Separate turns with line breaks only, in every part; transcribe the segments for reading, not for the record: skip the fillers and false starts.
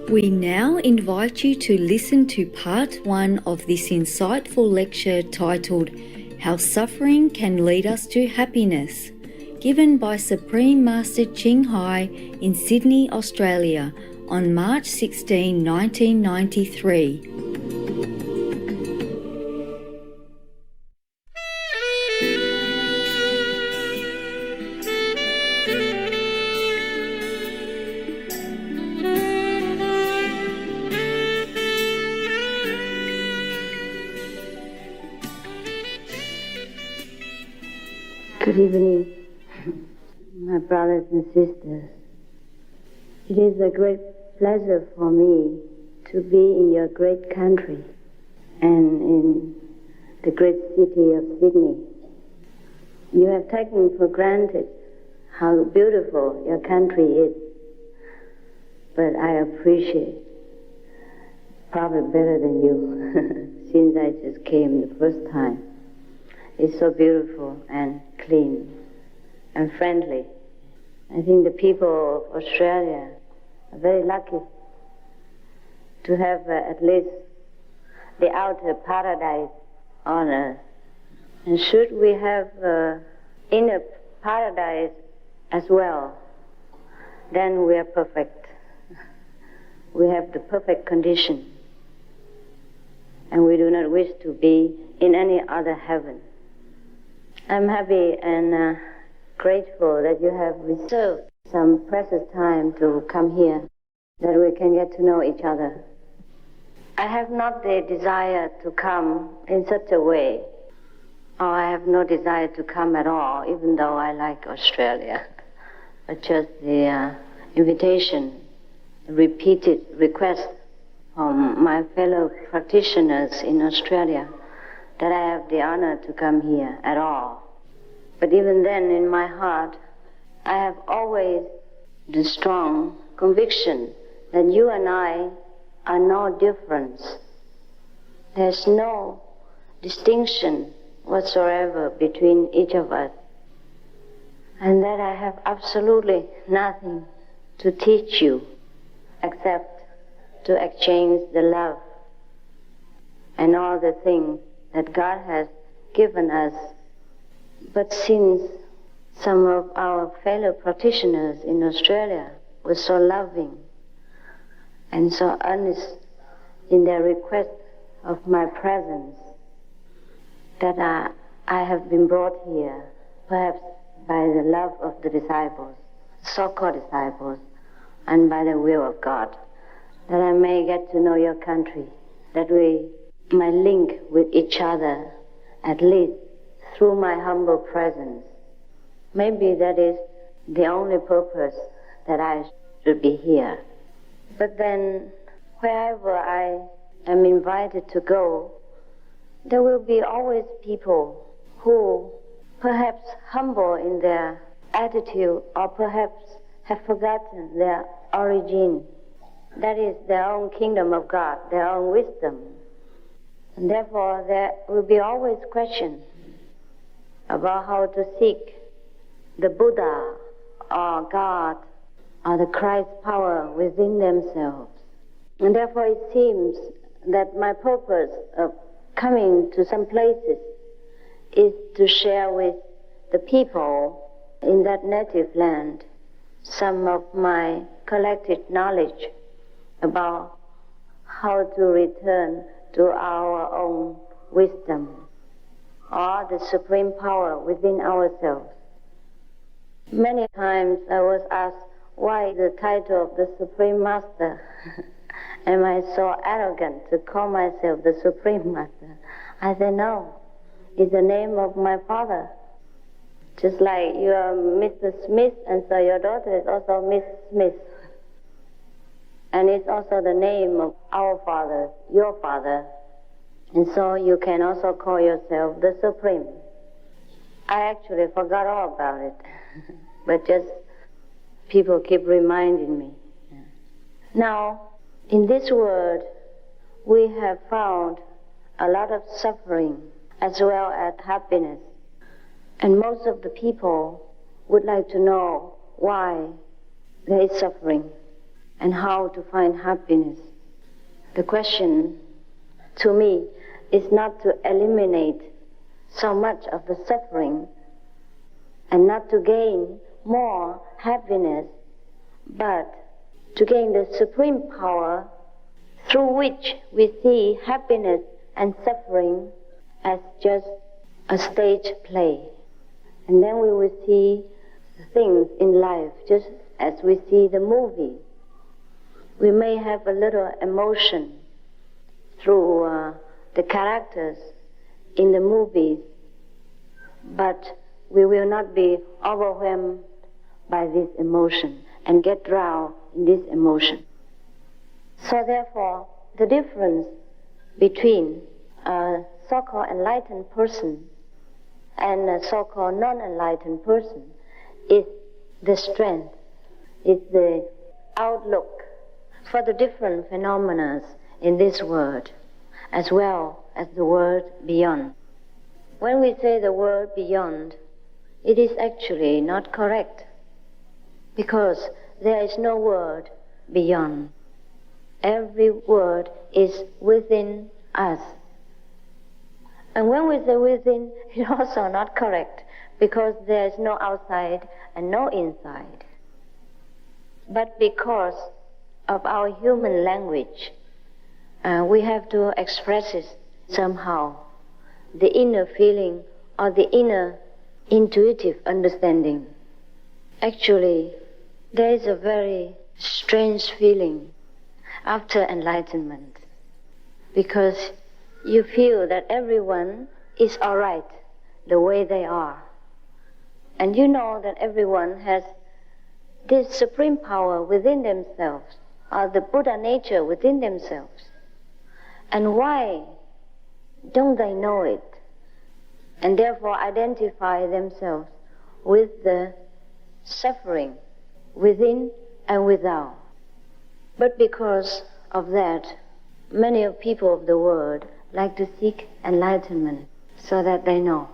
We now invite you to listen to part 1 of this insightful lecture titled How Suffering Can Lead Us to Happiness, given by Supreme Master Ching Hai in Sydney, Australia on March 16, 1993.
Good evening, my brothers and sisters. It is a great pleasure for me to be in your great country and in the great city of Sydney. You have taken for granted how beautiful your country is, but I appreciate probably better than you since I just came the first time. It's so beautiful and clean and friendly. I think the people of Australia are very lucky to have at least the outer paradise on earth. And should we have inner paradise as well, then we are perfect. We have the perfect condition. And we do not wish to be in any other heaven. I'm happy and grateful that you have reserved some precious time to come here, that we can get to know each other. I have not the desire to come in such a way, or I have no desire to come at all, even though I like Australia. But just the invitation, the repeated request from my fellow practitioners in Australia that I have the honor to come here at all. But even then, in my heart, I have always the strong conviction that you and I are no difference. There's no distinction whatsoever between each of us. And that I have absolutely nothing to teach you except to exchange the love and all the things that God has given us. But since some of our fellow practitioners in Australia were so loving and so earnest in their request of my presence, that I have been brought here, perhaps by the love of the disciples, so-called disciples, and by the will of God, that I may get to know your country, that we might link with each other, at least through my humble presence. Maybe that is the only purpose that I should be here. But then, wherever I am invited to go, there will be always people who, perhaps humble in their attitude, or perhaps have forgotten their origin. That is their own kingdom of God, their own wisdom. And therefore, there will be always questions about how to seek the Buddha or God or the Christ power within themselves. And therefore, it seems that my purpose of coming to some places is to share with the people in that native land some of my collected knowledge about how to return to our own wisdom or the supreme power within ourselves. Many times I was asked, why the title of the Supreme Master? Am I so arrogant to call myself the Supreme Master? I said, no, it's the name of my father. Just like you are Mr. Smith, and so your daughter is also Miss Smith. And it's also the name of our father, your father. And so you can also call yourself the Supreme. I actually forgot all about it, but just people keep reminding me. Now, in this world, we have found a lot of suffering as well as happiness. And most of the people would like to know why there is suffering and how to find happiness. The question to me is not to eliminate so much of the suffering and not to gain more happiness, but to gain the supreme power through which we see happiness and suffering as just a stage play. And then we will see things in life just as we see the movie. We may have a little emotion through the characters in the movies, but we will not be overwhelmed by this emotion and get drowned in this emotion. So therefore, the difference between a so-called enlightened person and a so-called non-enlightened person is the strength, is the outlook for the different phenomena in this world, as well as the world beyond. When we say the world beyond, it is actually not correct, because there is no world beyond. Every word is within us. And when we say within, it's also not correct, because there is no outside and no inside. But because of our human language, we have to express it somehow, the inner feeling or the inner intuitive understanding. Actually, there is a very strange feeling after enlightenment, because you feel that everyone is all right the way they are. And you know that everyone has this supreme power within themselves, or the Buddha nature within themselves. And why don't they know it? And therefore identify themselves with the suffering within and without. But because of that, many of people of the world like to seek enlightenment so that they know.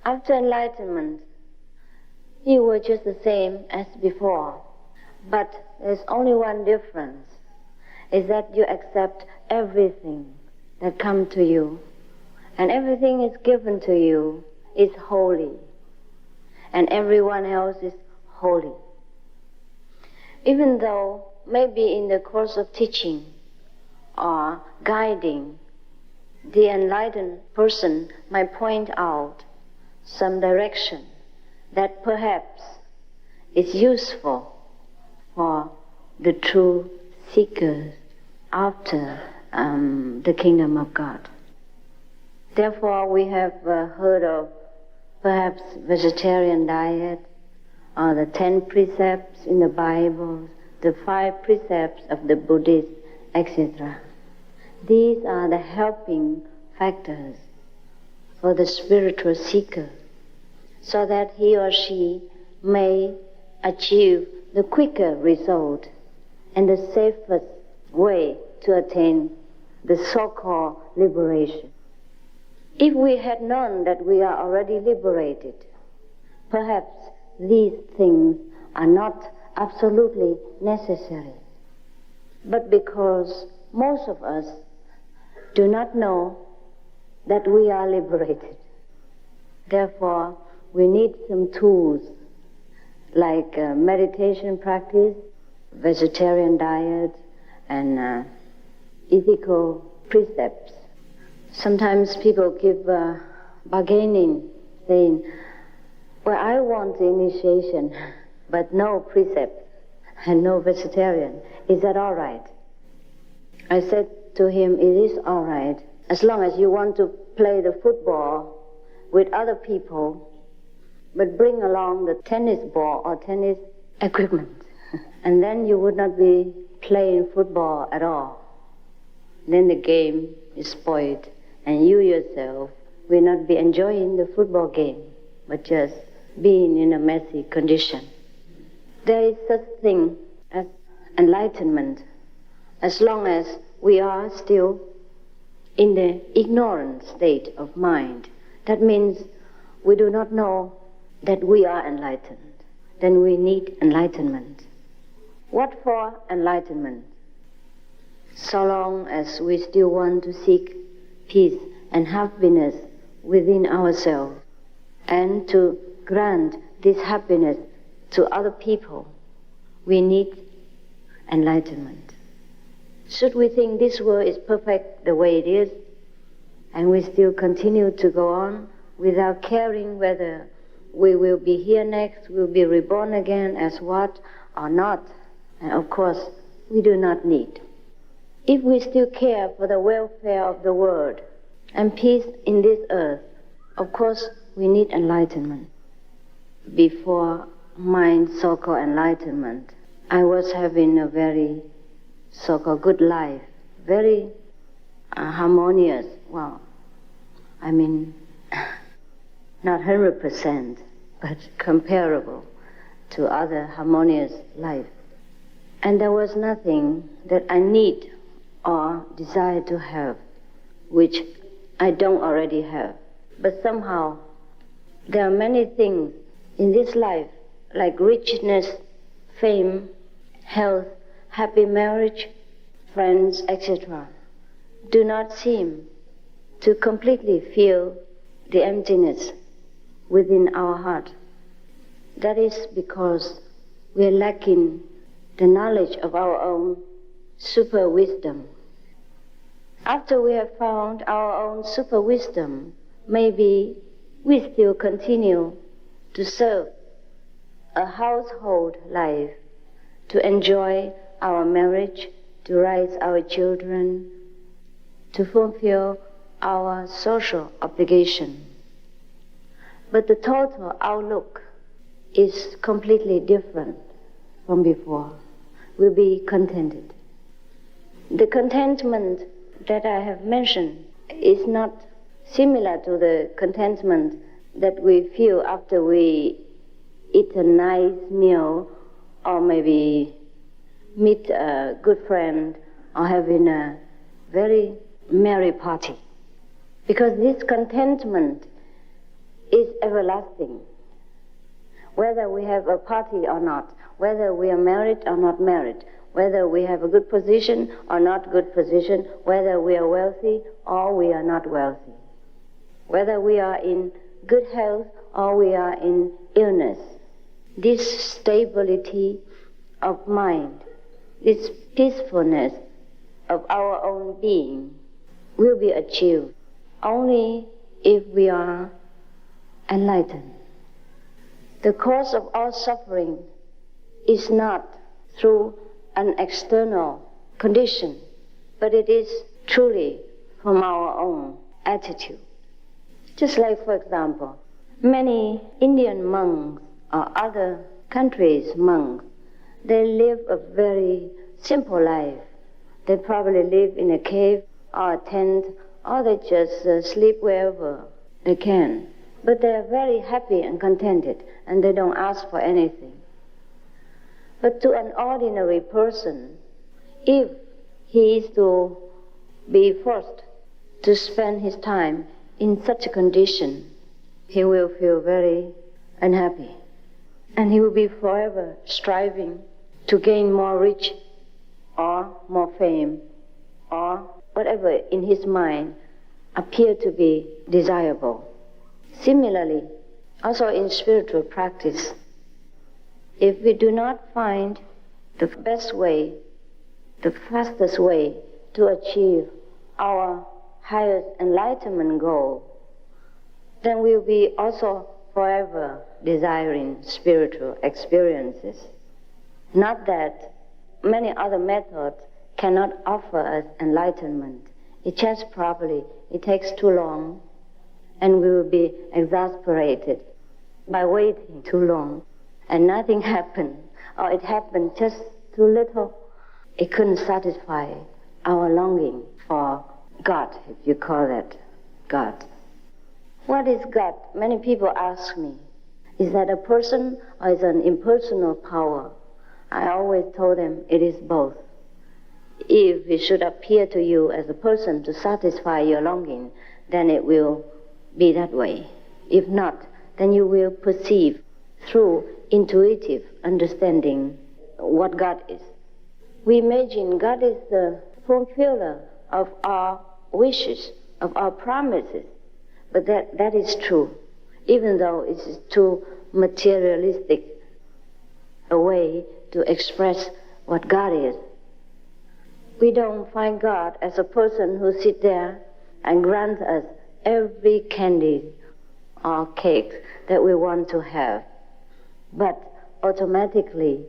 After enlightenment, you were just the same as before. But there's only one difference, is that you accept everything that comes to you. And everything is given to you is holy. And everyone else is holy. Even though maybe in the course of teaching or guiding, the enlightened person might point out some direction that perhaps is useful for the true seekers after the kingdom of God. Therefore, we have heard of perhaps vegetarian diet, or the 10 precepts in the Bible, the 5 precepts of the Buddhists, etc. These are the helping factors for the spiritual seeker, so that he or she may achieve the quicker result and the safest way to attain the so-called liberation. If we had known that we are already liberated, perhaps these things are not absolutely necessary. But because most of us do not know that we are liberated, therefore we need some tools like meditation practice, vegetarian diet, and ethical precepts. Sometimes people give bargaining, saying, well, I want the initiation, but no precept and no vegetarian. Is that all right? I said to him, it is all right, as long as you want to play the football with other people, but bring along the tennis ball or tennis equipment. And then you would not be playing football at all. Then the game is spoiled, and you yourself will not be enjoying the football game, but just being in a messy condition. There is such thing as enlightenment, as long as we are still in the ignorant state of mind. That means we do not know that we are enlightened. Then we need enlightenment. What for enlightenment? So long as we still want to seek peace and happiness within ourselves and to grant this happiness to other people, we need enlightenment. Should we think this world is perfect the way it is, and we still continue to go on without caring whether we will be here next, will be reborn again as what or not, and of course we do not need. If we still care for the welfare of the world and peace in this earth, of course we need enlightenment. Before my so-called enlightenment, I was having a very so-called good life, very harmonious. Well, I mean, not 100%, but comparable to other harmonious life. And there was nothing that I need or desire to have, which I don't already have. But somehow, there are many things in this life, like richness, fame, health, happy marriage, friends, etc., do not seem to completely fill the emptiness within our heart. That is because we are lacking the knowledge of our own super wisdom. After we have found our own super wisdom, maybe we still continue to serve a household life, to enjoy our marriage, to raise our children, to fulfill our social obligation. But the total outlook is completely different from before. We'll be contented. The contentment that I have mentioned is not similar to the contentment that we feel after we eat a nice meal or maybe meet a good friend or having a very merry party. Because this contentment is everlasting. Whether we have a party or not, whether we are married or not married, whether we have a good position or not good position, whether we are wealthy or we are not wealthy, whether we are in good health or we are in illness. This stability of mind, this peacefulness of our own being will be achieved only if we are enlightened. The cause of all suffering is not through an external condition, but it is truly from our own attitude. Just like, for example, many Indian monks or other countries' monks, they live a very simple life. They probably live in a cave or a tent, or they just sleep wherever they can. But they are very happy and contented, and they don't ask for anything. But to an ordinary person, if he is to be forced to spend his time in such a condition, he will feel very unhappy. And he will be forever striving to gain more rich or more fame or whatever in his mind appear to be desirable. Similarly, also in spiritual practice, if we do not find the best way, the fastest way to achieve our highest enlightenment goal, then we'll be also forever desiring spiritual experiences. Not that many other methods cannot offer us enlightenment. It just probably, it takes too long, and we will be exasperated by waiting too long, and nothing happened, or it happened just too little. It couldn't satisfy our longing for God, if you call that God. What is God? Many people ask me, is that a person or is it an impersonal power? I always told them it is both. If it should appear to you as a person to satisfy your longing, then it will be that way. If not, then you will perceive through intuitive understanding what God is. We imagine God is the fulfiller of our wishes, of our promises. But that is true, even though it is too materialistic a way to express what God is. We don't find God as a person who sits there and grants us every candy or cake that we want to have. But automatically,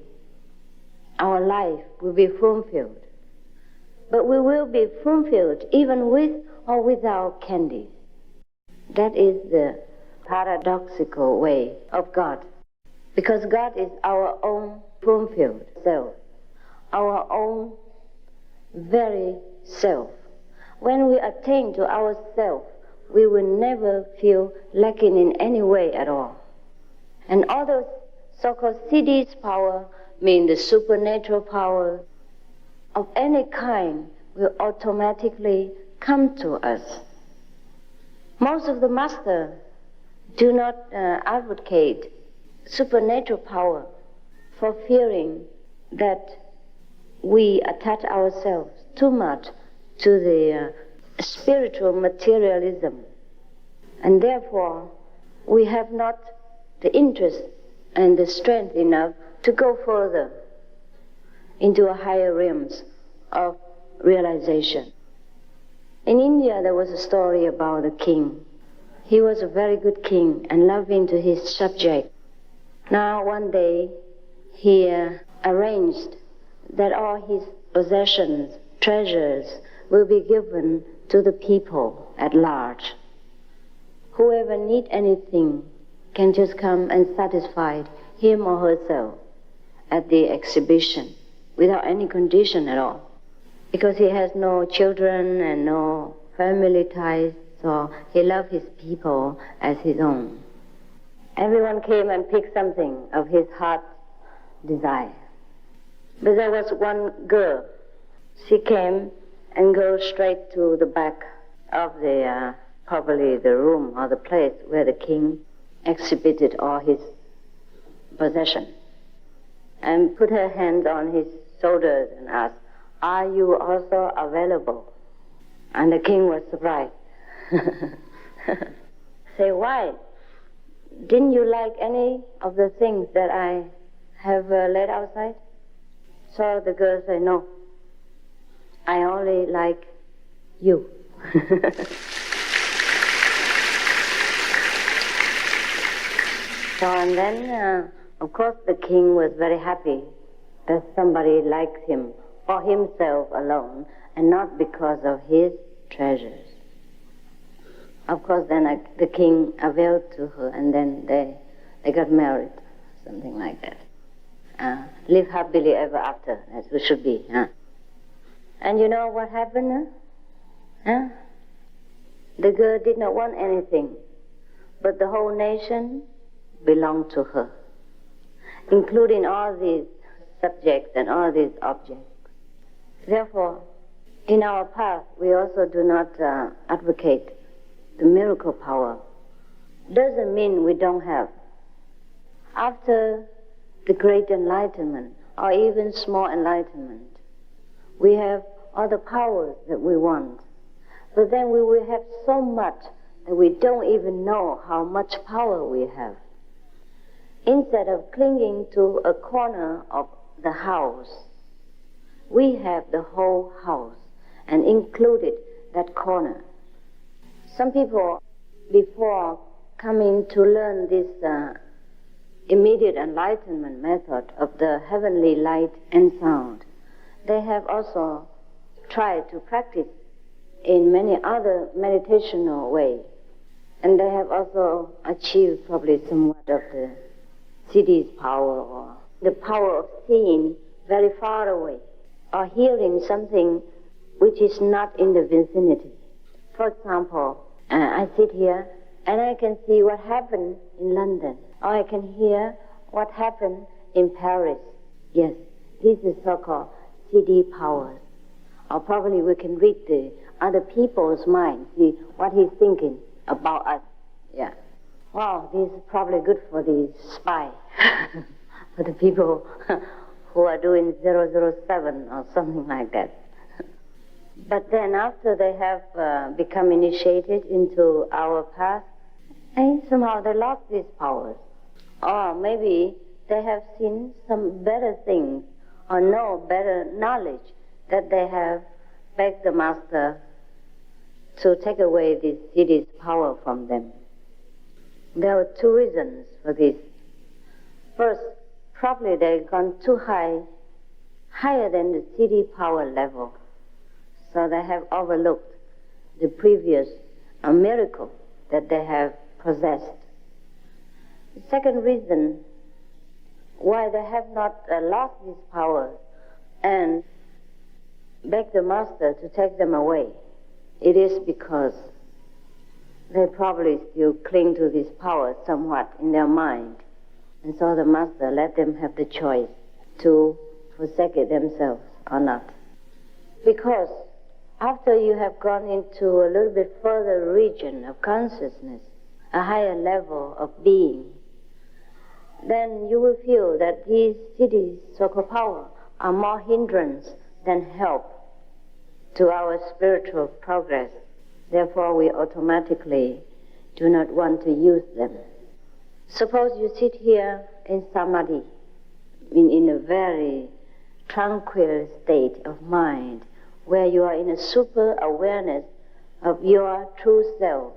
our life will be fulfilled. But we will be fulfilled even with or without candy. That is the paradoxical way of God. Because God is our own fulfilled self, our own very self. When we attain to ourself, we will never feel lacking in any way at all. And all those so-called cities power mean the supernatural power of any kind will automatically come to us. Most of the masters do not advocate supernatural power for fearing that we attach ourselves too much to the spiritual materialism, and therefore we have not the interest and the strength enough to go further into a higher realms of realization. In India there was a story about a king. He was a very good king and loving to his subject. Now one day he arranged that all his possessions, treasures, will be given to the people at large. Whoever needs anything can just come and satisfy him or herself at the exhibition without any condition at all. Because he has no children and no family ties, so he loved his people as his own. Everyone came and picked something of his heart's desire. But there was one girl. She came and goes straight to the back of the, probably the room or the place where the king exhibited all his possession, and put her hand on his shoulders and asked, "Are you also available?" And the king was surprised. Say, "Why? Didn't you like any of the things that I have laid outside?" So the girl said, "No, I only like you." So, and then, of course, the king was very happy that somebody liked him for himself alone and not because of his treasures. Of course, then the king availed to her, and then they got married, something like that. Live happily ever after, as we should be. And you know what happened? The girl did not want anything, but the whole nation belonged to her, including all these subjects and all these objects. Therefore, in our path, we also do not advocate the miracle power. Doesn't mean we don't have. After the great enlightenment, or even small enlightenment, we have all the powers that we want. But then we will have so much that we don't even know how much power we have. Instead of clinging to a corner of the house, we have the whole house and included that corner. Some people, before coming to learn this immediate enlightenment method of the heavenly light and sound, they have also tried to practice in many other meditational ways. And they have also achieved probably somewhat of the city's power, or the power of seeing very far away, or hearing something which is not in the vicinity. For example, I sit here and I can see what happened in London, or I can hear what happened in Paris. Yes, this is so-called city powers. Or probably we can read the other people's mind, see what he's thinking about us. Yeah. Wow, this is probably good for the spy, for the people who are doing 007 or something like that. But then after they have become initiated into our path, and somehow they lost these powers. Or maybe they have seen some better things or know better knowledge that they have begged the Master to take away this city's power from them. There were two reasons for this. First, probably they've gone too high, higher than the city power level. So they have overlooked the previous miracle that they have possessed. The second reason why they have not lost these powers and begged the Master to take them away, it is because they probably still cling to this power somewhat in their mind. And so the Master let them have the choice to forsake it themselves or not. Because after you have gone into a little bit further region of consciousness, a higher level of being, then you will feel that these cities, so-called power, are more hindrance than help to our spiritual progress. Therefore, we automatically do not want to use them. Suppose you sit here in samadhi, in a very tranquil state of mind, where you are in a super awareness of your true self,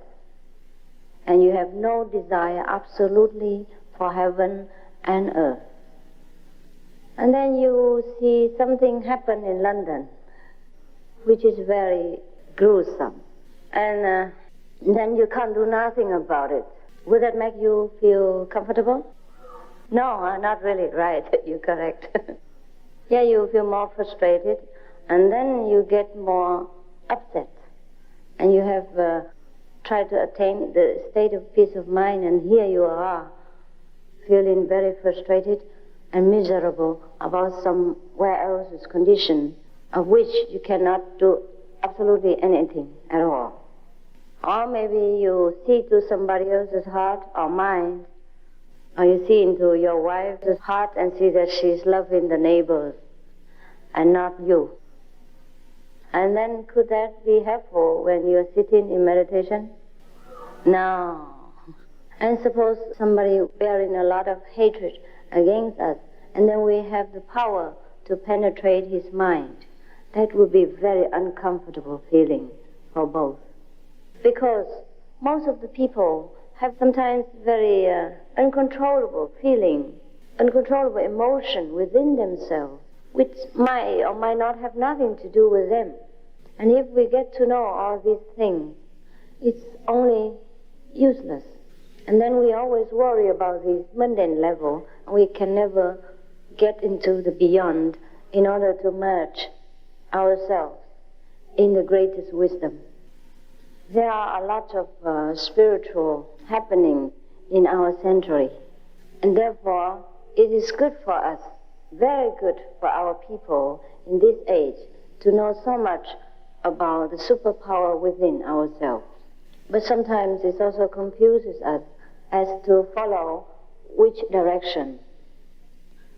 and you have no desire absolutely for heaven and earth. And then you see something happen in London, which is very gruesome, and then you can't do nothing about it. Would that make you feel comfortable? No, not really, right, you're correct. Yeah, you feel more frustrated, and then you get more upset, and you have tried to attain the state of peace of mind, and here you are, feeling very frustrated and miserable about somewhere else's condition, of which you cannot do absolutely anything at all. Or maybe you see to somebody else's heart or mind, or you see into your wife's heart and see that she's loving the neighbors and not you. And then could that be helpful when you're sitting in meditation? No. And suppose somebody bearing a lot of hatred against us, and then we have the power to penetrate his mind. That would be a very uncomfortable feeling for both. Because most of the people have sometimes very uncontrollable feeling, uncontrollable emotion within themselves, which might or might not have nothing to do with them. And if we get to know all these things, it's only useless. And then we always worry about this mundane level, and we can never get into the beyond in order to merge ourselves in the greatest wisdom. There are a lot of spiritual happenings in our century, and therefore it is good for us, very good for our people in this age, to know so much about the superpower within ourselves. But sometimes it also confuses us as to follow which direction,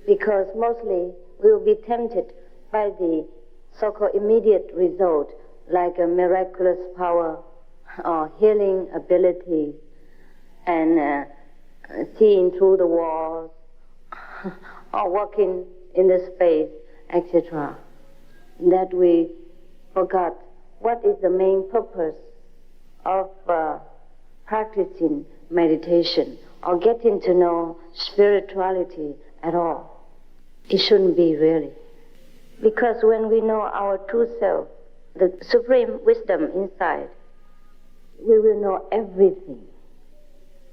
because mostly we will be tempted by the so-called immediate result, like a miraculous power or healing ability, and seeing through the walls, or walking in the space, etc. That we forgot what is the main purpose of practicing meditation or getting to know spirituality at all. It shouldn't be really. Because when we know our true self, the supreme wisdom inside, we will know everything.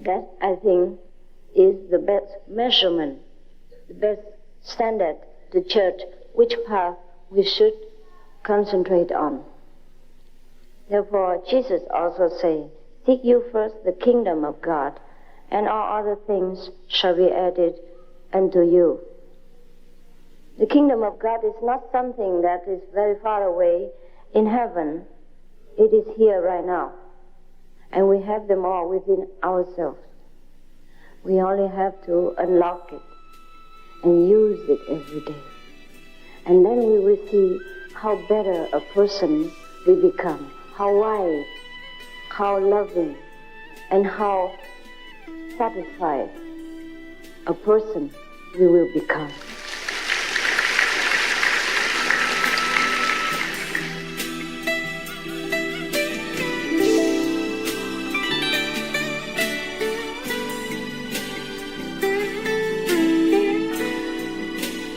That, I think, is the best measurement, the best standard to judge which path we should concentrate on. Therefore, Jesus also says, "Seek you first the kingdom of God, and all other things shall be added unto you." The kingdom of God is not something that is very far away in heaven. It is here right now. And we have them all within ourselves. We only have to unlock it and use it every day. And then we will see how better a person we become, how wise, how loving, and how satisfied a person we will become.